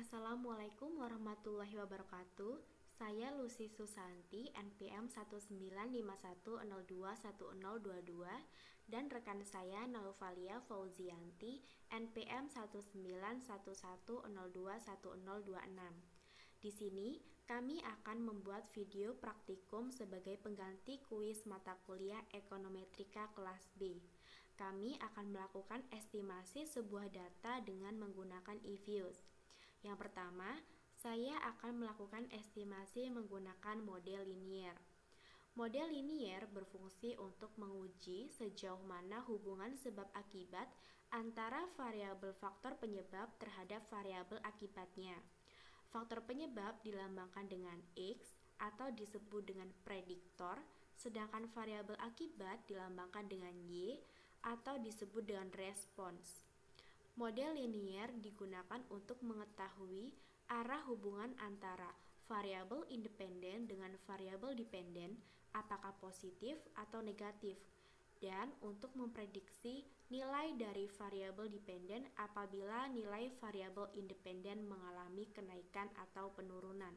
Assalamualaikum warahmatullahi wabarakatuh. Saya Lucy Susanti, NPM 1951021022, dan rekan saya Naufalia Fauzianti, NPM 1911021026. Di sini, kami akan membuat video praktikum sebagai pengganti kuis mata kuliah Ekonometrika kelas B. Kami akan melakukan estimasi sebuah data dengan menggunakan eViews. Yang pertama, saya akan melakukan estimasi menggunakan model linier. Model linier berfungsi untuk menguji sejauh mana hubungan sebab akibat antara variabel faktor penyebab terhadap variabel akibatnya. Faktor penyebab dilambangkan dengan X atau disebut dengan prediktor, sedangkan variabel akibat dilambangkan dengan Y atau disebut dengan respons. Model linier digunakan untuk mengetahui arah hubungan antara variabel independen dengan variabel dependen, apakah positif atau negatif, dan untuk memprediksi nilai dari variabel dependen apabila nilai variabel independen mengalami kenaikan atau penurunan.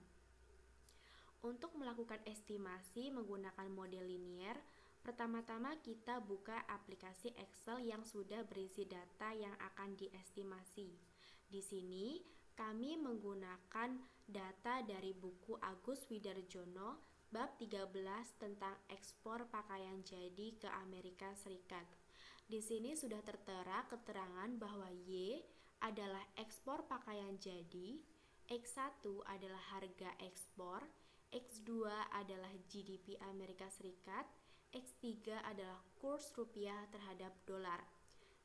Untuk melakukan estimasi menggunakan model linier, pertama-tama kita buka aplikasi Excel yang sudah berisi data yang akan diestimasi. Di sini, kami menggunakan data dari buku Agus Widarjono bab 13 tentang ekspor pakaian jadi ke Amerika Serikat. Di sini sudah tertera keterangan bahwa Y adalah ekspor pakaian jadi, X1 adalah harga ekspor, X2 adalah GDP Amerika Serikat, X3 adalah kurs rupiah terhadap dolar.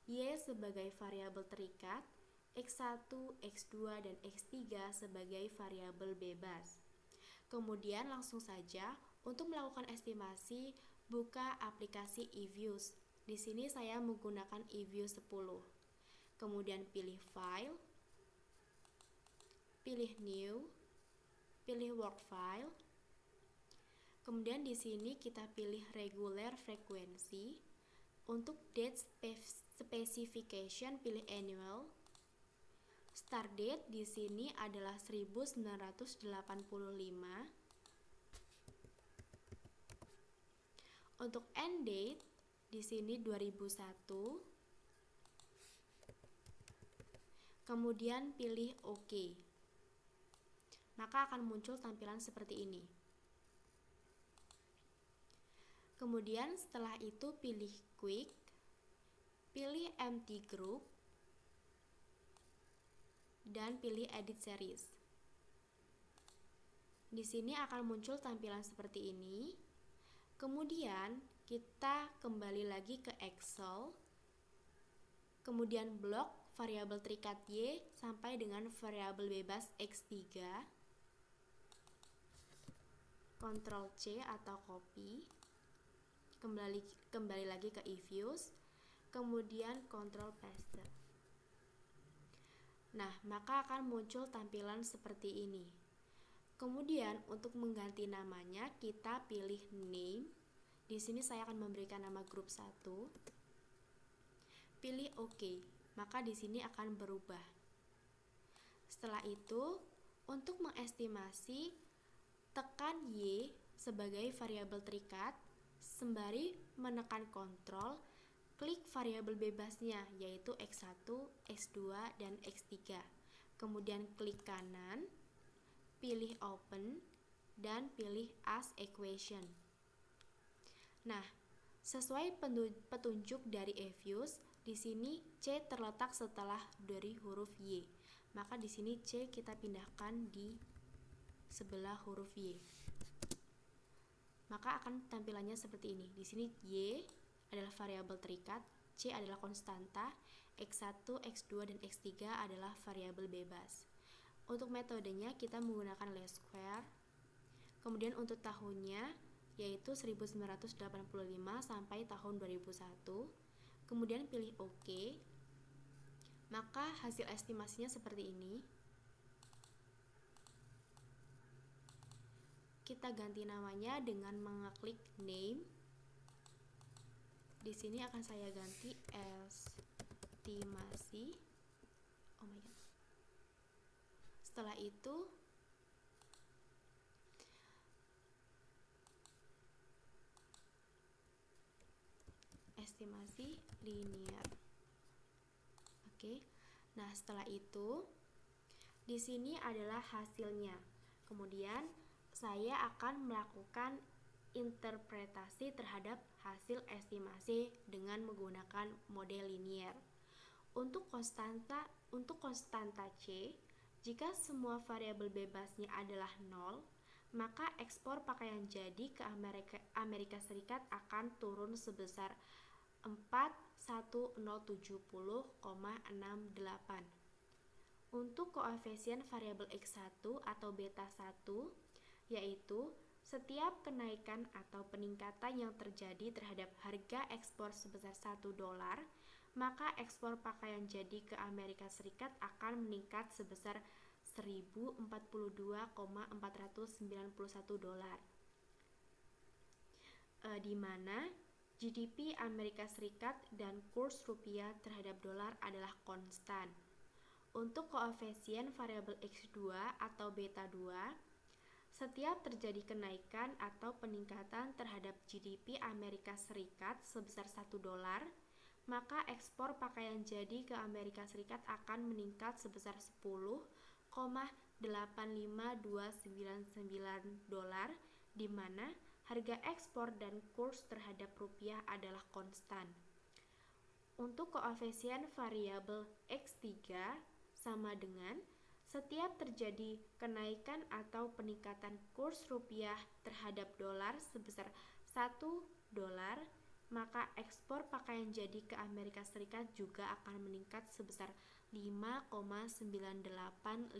Y sebagai variabel terikat, X1, X2, dan X3 sebagai variabel bebas. Kemudian langsung saja untuk melakukan estimasi, buka aplikasi eViews. Di sini saya menggunakan eViews 10. Kemudian pilih File, pilih New, pilih Workfile. Kemudian di sini kita pilih Regular Frequency. Untuk Date Specification pilih Annual. Start date di sini adalah 1985. Untuk end date di sini 2001. Kemudian pilih OK. Maka akan muncul tampilan seperti ini. Kemudian setelah itu pilih Quick, pilih Empty Group, dan pilih Edit Series. Di sini akan muncul tampilan seperti ini. Kemudian kita kembali lagi ke Excel. Kemudian blok variabel terikat Y sampai dengan variabel bebas X3. Ctrl C atau copy. Kembali lagi ke eViews. Kemudian Ctrl Paste. Nah, maka akan muncul tampilan seperti ini. Kemudian untuk mengganti namanya kita pilih Name. Di sini saya akan memberikan nama grup 1. Pilih OK. Maka di sini akan berubah. Setelah itu, untuk mengestimasi, tekan Y sebagai variabel terikat, sembari menekan Ctrl, klik variabel bebasnya yaitu X1, X2, dan X3. Kemudian klik kanan, pilih Open, dan pilih As Equation. Nah, sesuai petunjuk dari eViews, di sini C terletak setelah dari huruf Y. Maka di sini C kita pindahkan di sebelah huruf Y. Maka akan tampilannya seperti ini. Di sini Y adalah variabel terikat, C adalah konstanta, X1, X2, dan X3 adalah variabel bebas. Untuk metodenya kita menggunakan least square. Kemudian untuk tahunnya yaitu 1985 sampai tahun 2001. Kemudian pilih OK. Maka hasil estimasinya seperti ini. Kita ganti namanya dengan mengeklik Name. Di sini akan saya ganti estimasi. Oh my god. Setelah itu, estimasi linear. Oke. Nah, setelah itu di sini adalah hasilnya. Kemudian saya akan melakukan interpretasi terhadap hasil estimasi dengan menggunakan model linear. Untuk konstanta C, jika semua variabel bebasnya adalah 0, maka ekspor pakaian jadi ke Amerika Serikat akan turun sebesar 41070,68. Untuk koefisien variabel X1 atau beta 1, yaitu setiap kenaikan atau peningkatan yang terjadi terhadap harga ekspor sebesar $1, maka ekspor pakaian jadi ke Amerika Serikat akan meningkat sebesar $1042,491, di mana GDP Amerika Serikat dan kurs rupiah terhadap dolar adalah konstan. Untuk koefisien variabel X2 atau beta 2, setiap terjadi kenaikan atau peningkatan terhadap GDP Amerika Serikat sebesar $1, maka ekspor pakaian jadi ke Amerika Serikat akan meningkat sebesar $10,85299, di mana harga ekspor dan kurs terhadap rupiah adalah konstan. Untuk koefisien variabel X3 sama dengan setiap terjadi kenaikan atau peningkatan kurs rupiah terhadap dolar sebesar $1, maka ekspor pakaian jadi ke Amerika Serikat juga akan meningkat sebesar 5,985547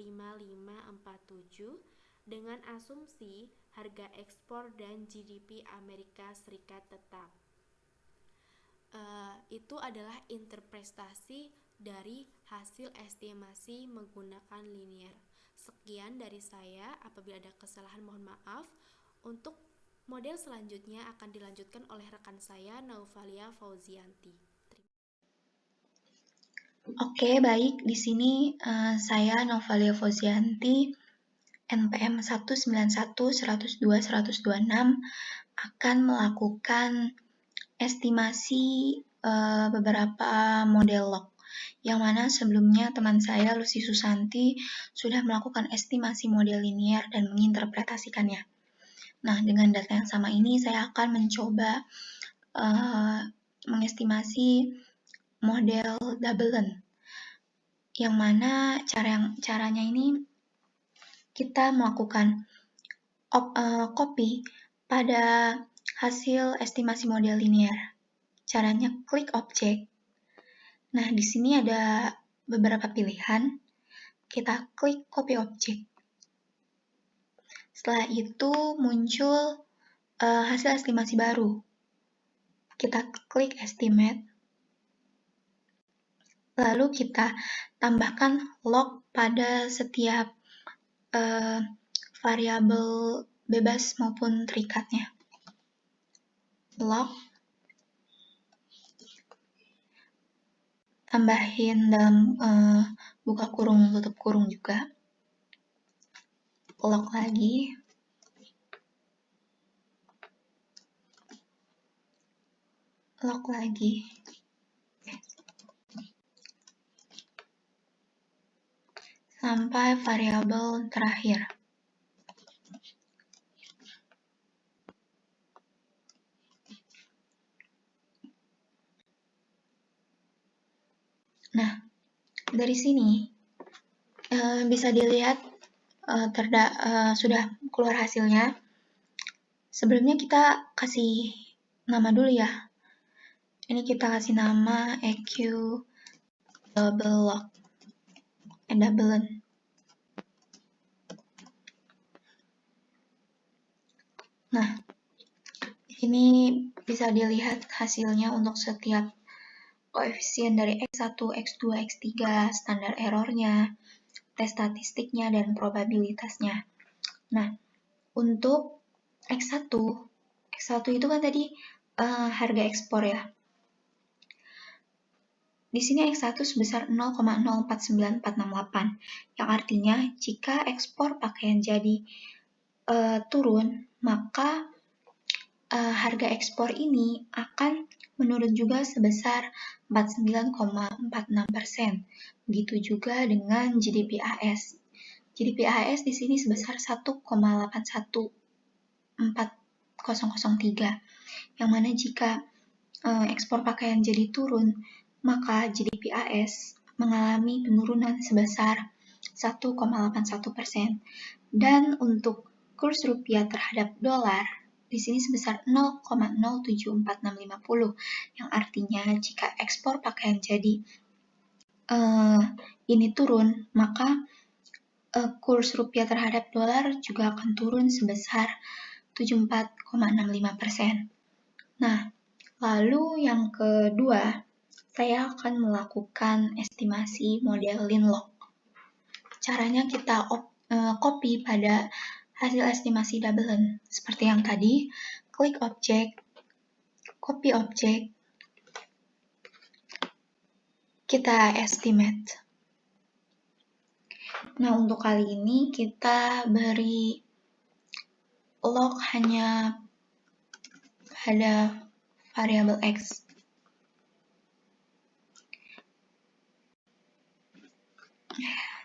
dengan asumsi harga ekspor dan GDP Amerika Serikat tetap. Itu adalah interpretasi dari hasil estimasi menggunakan linear. Sekian dari saya, apabila ada kesalahan mohon maaf. Untuk model selanjutnya akan dilanjutkan oleh rekan saya, Naufalia Fauzianti. Oke, baik. Di sini saya Naufalia Fauzianti, NPM 191.102.126 akan melakukan estimasi beberapa model log, yang mana sebelumnya teman saya Lucy Susanti sudah melakukan estimasi model linear dan menginterpretasikannya. Nah, dengan data yang sama ini saya akan mencoba mengestimasi model Doublen, yang mana caranya ini kita melakukan copy pada hasil estimasi model linear. Caranya klik objek. Nah, di sini ada beberapa pilihan. Kita klik copy objek. Setelah itu muncul hasil estimasi baru. Kita klik estimate. Lalu kita tambahkan log pada setiap variabel bebas maupun terikatnya. Log, tambahin dalam buka kurung tutup kurung juga. Log lagi. Log lagi. Sampai variabel terakhir. Nah, dari sini bisa dilihat sudah keluar hasilnya. Sebelumnya kita kasih nama dulu ya. Ini kita kasih nama EQ double log Doublen. Nah, ini bisa dilihat hasilnya untuk setiap koefisien dari X1, X2, X3, standar errornya, tes statistiknya, dan probabilitasnya. Nah, untuk X1 itu kan tadi harga ekspor ya. Di sini X1 sebesar 0,049468, yang artinya jika ekspor pakaian jadi turun, maka harga ekspor ini akan menurun juga sebesar 49,46%. Begitu juga dengan GDP AS. GDP AS di sini sebesar 1,814003, yang mana jika ekspor pakaian jadi turun, maka GDP AS mengalami penurunan sebesar 1,81%. Dan untuk kurs rupiah terhadap dolar di sini sebesar 0,074650, yang artinya jika ekspor pakaian jadi ini turun, maka kurs rupiah terhadap dolar juga akan turun sebesar 74,65%. Nah, lalu yang kedua, saya akan melakukan estimasi model Linlock. Caranya kita copy pada hasil estimasi Double-N. Seperti yang tadi, klik objek, copy objek, kita estimate. Nah, untuk kali ini kita beri lock hanya pada variabel X.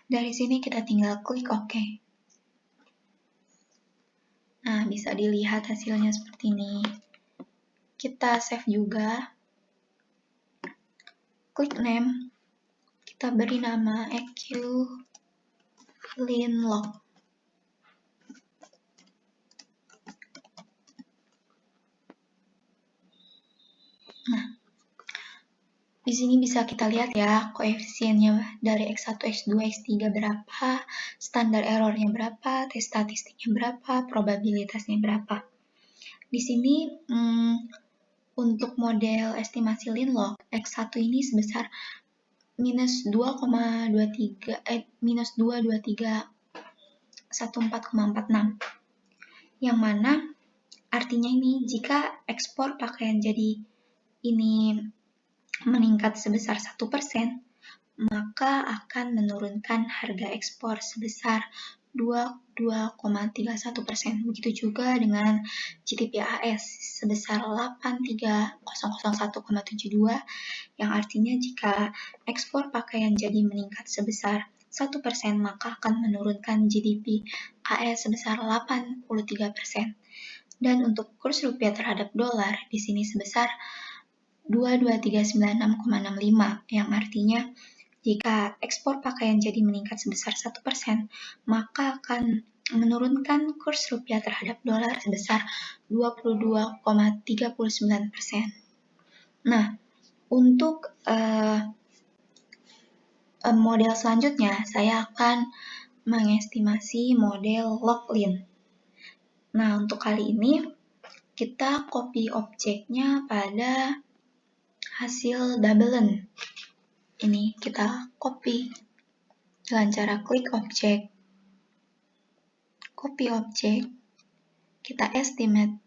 Dari sini kita tinggal klik OK. Nah, bisa dilihat hasilnya seperti ini. Kita save juga. Klik name. Kita beri nama EQ Linlock. Nah, di sini bisa kita lihat ya, koefisiennya dari X1, X2, X3 berapa, standar errornya berapa, tes statistiknya berapa, probabilitasnya berapa. Di sini untuk model estimasi Linlock, X1 ini sebesar minus 2,2314,46, yang mana artinya ini jika ekspor pakaian jadi ini meningkat sebesar 1%, maka akan menurunkan harga ekspor sebesar 2,31%. Begitu juga dengan GDP AS sebesar 83.001,72, yang artinya jika ekspor pakaian jadi meningkat sebesar 1%, maka akan menurunkan GDP AS sebesar 83%. Dan untuk kurs rupiah terhadap dolar di sini sebesar 22396,65, yang artinya jika ekspor pakaian jadi meningkat sebesar 1%, maka akan menurunkan kurs rupiah terhadap dolar sebesar 22,39%. Nah, untuk model selanjutnya, saya akan mengestimasi model Locklin. Nah, untuk kali ini, kita copy objeknya pada hasil Double-N. Ini kita copy dengan cara klik objek, copy objek, kita estimate,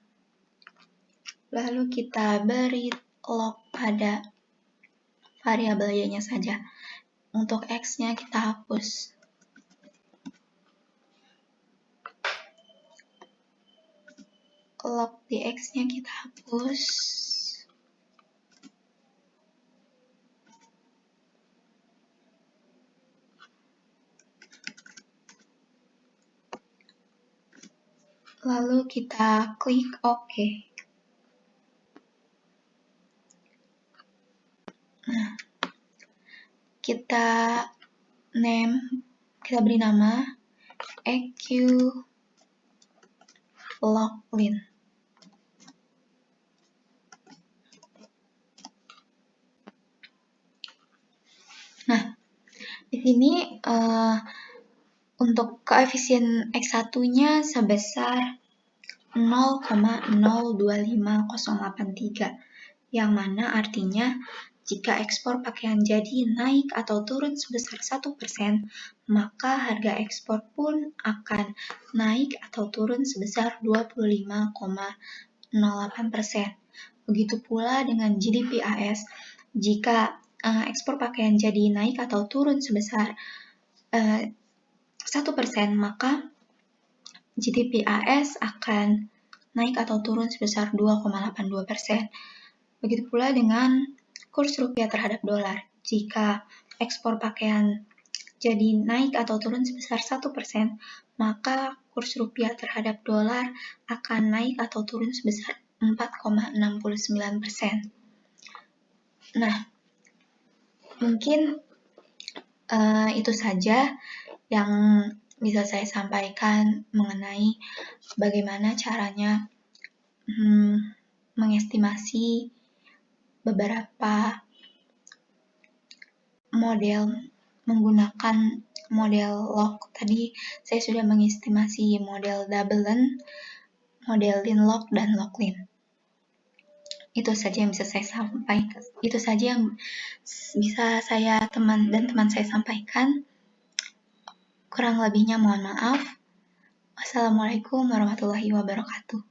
lalu kita beri lock pada variabel Y-nya saja. Untuk X-nya kita hapus. Lock di X-nya kita hapus. Lalu kita klik OK. Nah, kita beri nama EQ Locklin. Nah, di sini untuk koefisien X1-nya sebesar 0,025083, yang mana artinya jika ekspor pakaian jadi naik atau turun sebesar 1%, maka harga ekspor pun akan naik atau turun sebesar 25,08%. Begitu pula dengan GDP AS, jika ekspor pakaian jadi naik atau turun sebesar 1%, maka GDP AS akan naik atau turun sebesar 2,82%. Begitu pula dengan kurs rupiah terhadap dolar. Jika ekspor pakaian jadi naik atau turun sebesar 1%, maka kurs rupiah terhadap dolar akan naik atau turun sebesar 4,69%. Nah, mungkin itu saja yang bisa saya sampaikan mengenai bagaimana caranya mengestimasi beberapa model menggunakan model log. Tadi saya sudah mengestimasi model Double-Lens, model Lin-Log, dan Log-Lin. Itu saja yang bisa saya sampaikan. Itu saja yang bisa saya dan teman saya sampaikan. Kurang lebihnya mohon maaf. Wassalamualaikum warahmatullahi wabarakatuh.